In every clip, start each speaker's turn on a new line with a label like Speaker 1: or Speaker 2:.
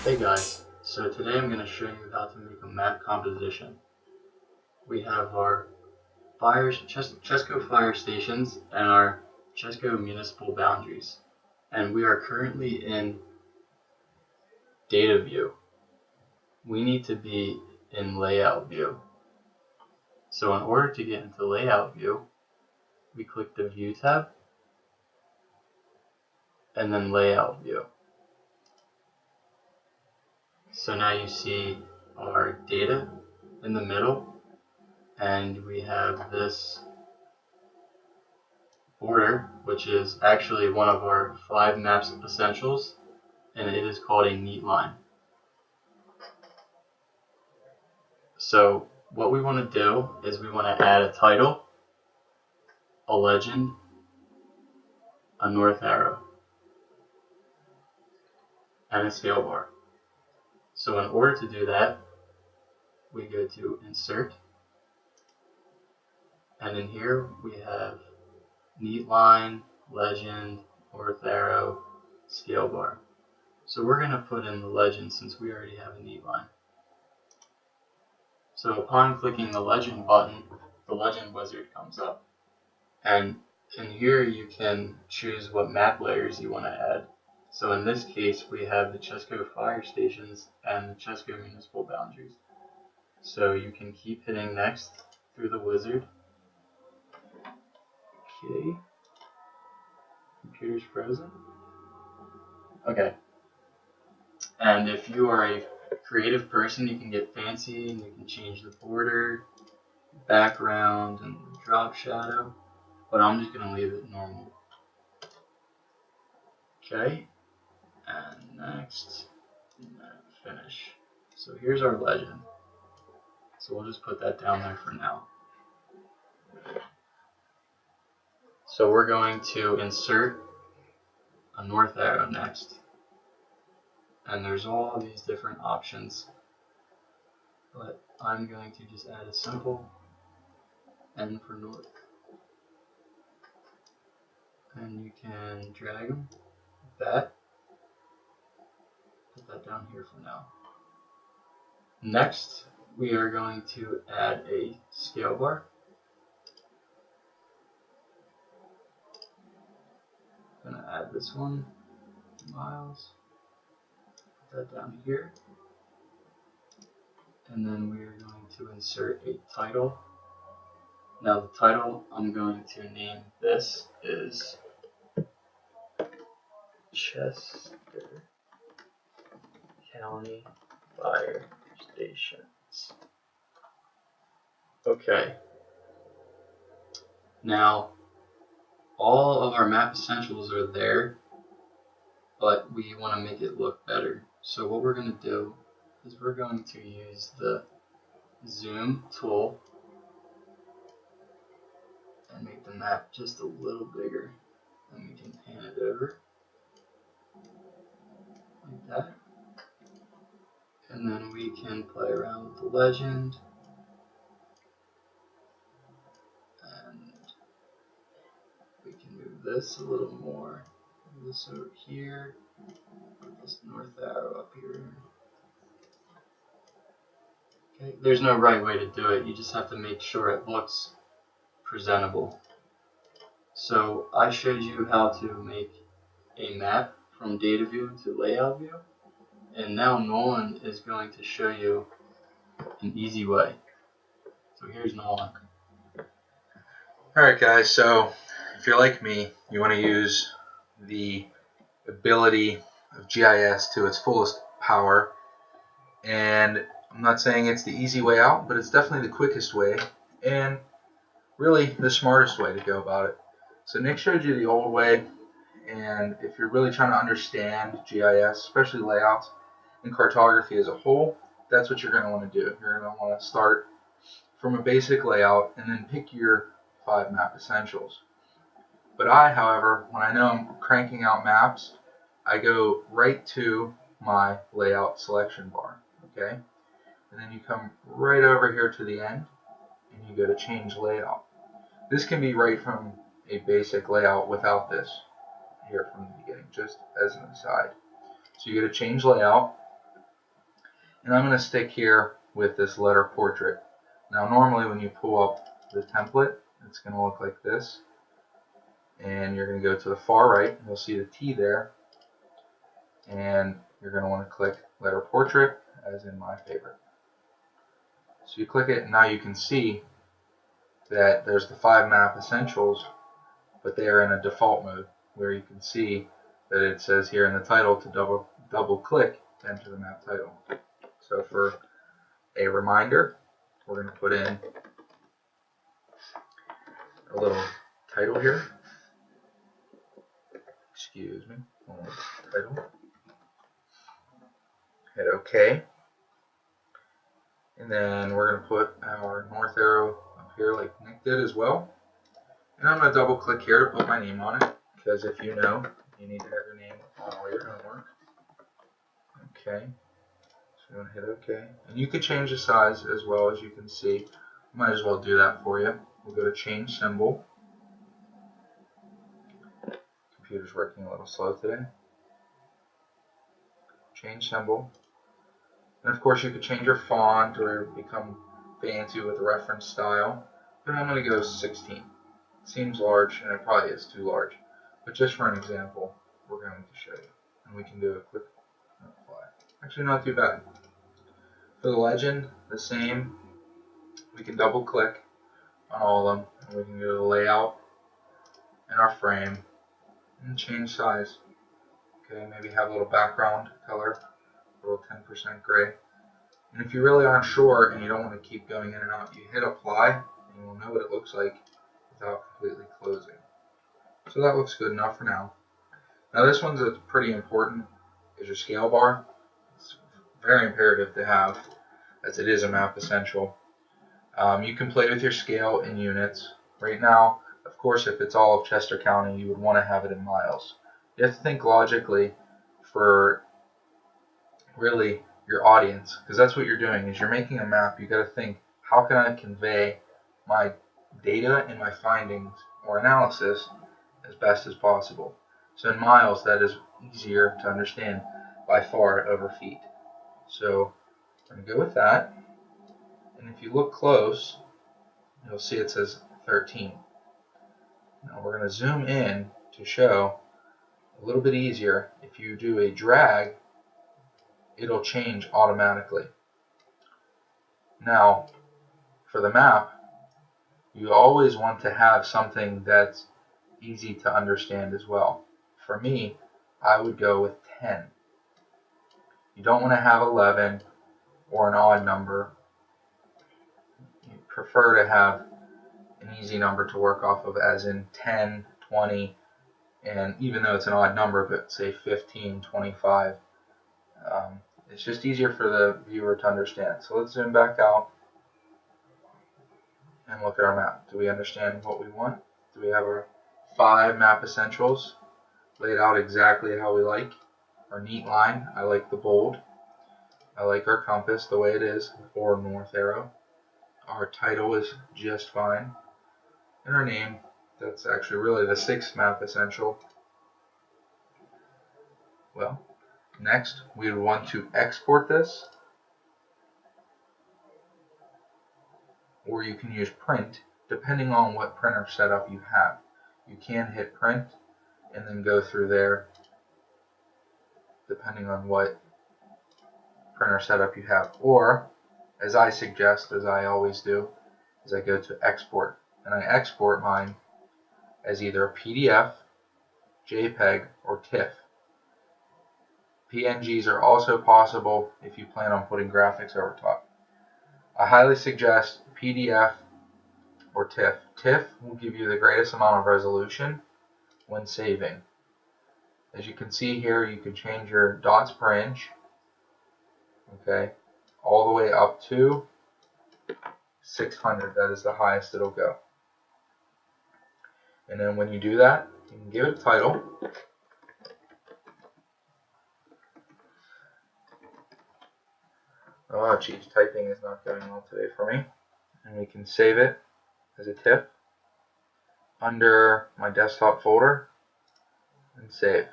Speaker 1: Hey guys, so today I'm going to show you how to make a map composition. We have our Chesco fire stations and our Chesco municipal boundaries, and we are currently in data view. We need to be in layout view. So in order to get into layout view, we click the view tab and then layout view. So now you see our data in the middle, and we have this border, which is actually one of our 5 maps essentials, and it is called a neat line. So what we want to do is we want to add a title, a legend, a north arrow, and a scale bar. So in order to do that, we go to insert, and in here we have neat line, legend, north arrow, scale bar. So we're going to put in the legend since we already have a neat line. So upon clicking the legend button, the legend wizard comes up. And in here you can choose what map layers you want to add. So in this case we have the Chesco fire stations and the Chesco municipal boundaries. So you can keep hitting next through the wizard. Okay. Computer's frozen. Okay. And if you are a creative person, you can get fancy and you can change the border, background, and drop shadow. But I'm just going to leave it normal. Okay. And next, and finish. So here's our legend. So we'll just put that down there for now. So we're going to insert a north arrow next. And there's all these different options. But I'm going to just add a simple N for north. And you can drag them like that. Put that down here for now. Next, we are going to add a scale bar. I'm going to add this one, miles. Put that down here. And then we are going to insert a title. Now the title I'm going to name this is Chester County Fire Stations. Okay. Now all of our map essentials are there, but we want to make it look better. So what we're going to do is we're going to use the zoom tool and make the map just a little bigger. And we can pan it over like that. And then we can play around with the legend. And we can move this a little more. Move this over here. Put this north arrow up here. Okay, there's no right way to do it. You just have to make sure it looks presentable. So I showed you how to make a map from data view to layout view. And now Nolan is going to show you an easy way. So here's Nolan.
Speaker 2: Alright guys, so if you're like me, you want to use the ability of GIS to its fullest power. And I'm not saying it's the easy way out, but it's definitely the quickest way and really the smartest way to go about it. So Nick showed you the old way, and if you're really trying to understand GIS, especially layouts and cartography as a whole, that's what you're going to want to do. You're going to want to start from a basic layout and then pick your 5 map essentials. But I, however, when I know I'm cranking out maps, I go right to my layout selection bar, okay? And then you come right over here to the end and you go to change layout. This can be right from a basic layout without this here from the beginning, just as an aside. So you go to change layout, And I'm going to stick here with this letter portrait. Now normally when you pull up the template, it's going to look like this. And you're going to go to the far right, you'll see the T there. And you're going to want to click letter portrait, as in my favorite. So you click it, and now you can see that there's the 5 map essentials, but they are in a default mode, where you can see that it says here in the title to double click to enter the map title. So for a reminder, we're going to put in a little title here. Excuse me. Title. Hit OK. And then we're going to put our north arrow up here like Nick did as well. And I'm going to double click here to put my name on it, because if you know, you need to have your name on all your homework. Okay. So I'm going to hit OK. And you could change the size as well, as you can see. Might as well do that for you. We'll go to change symbol. Computer's working a little slow today. Change symbol. And of course you could change your font or become fancy with a reference style. But I'm going to go 16. Seems large, and it probably is too large. But just for an example, we're going to show you. And we can do a quick apply. Actually, not too bad. For the legend, the same. We can double click on all of them, and we can go to the layout and our frame and change size. Okay, maybe have a little background color, a little 10% gray. And if you really aren't sure and you don't want to keep going in and out, you hit apply and you'll know what it looks like without completely closing. So that looks good enough for now. Now this one's pretty important, is your scale bar. It's very imperative to have, as it is a map essential. You can play with your scale in units. Right now, of course, if it's all of Chester County, you would want to have it in miles. You have to think logically for really your audience, because that's what you're doing, is you're making a map. You got to think, how can I convey my data and my findings or analysis as best as possible? So in miles, that is easier to understand by far over feet. So I'm going to go with that. And if you look close, you'll see it says 13. Now we're going to zoom in to show a little bit easier. If you do a drag, it'll change automatically. Now, for the map, you always want to have something that's easy to understand as well. For me, I would go with 10. You don't want to have 11 or an odd number. You prefer to have an easy number to work off of, as in 10, 20, and even though it's an odd number, but say 15, 25, it's just easier for the viewer to understand. So let's zoom back out and look at our map. Do we understand what we want? Do we have our 5 map essentials laid out exactly how we like? Our neat line, I like the bold. I like our compass the way it is, or north arrow. Our title is just fine. And our name, that's actually really the 6th map essential. Well, next we would want to export this, or you can use print depending on what printer setup you have. You can hit print and then go through there depending on what printer setup you have. Or, as I suggest, as I always do, is I go to export, and I export mine as either a PDF, JPEG, or TIFF. PNGs are also possible if you plan on putting graphics over top. I highly suggest PDF or TIFF. TIFF will give you the greatest amount of resolution when saving. As you can see here, you can change your dots per inch, okay, all the way up to 600. That is the highest it'll go. And then when you do that, you can give it a title. Oh geez, typing is not going well today for me. And we can save it as a TIFF under my desktop folder and save.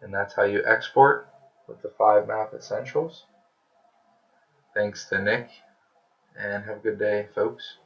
Speaker 2: And that's how you export with the 5 map essentials. Thanks to Nick, and have a good day, folks.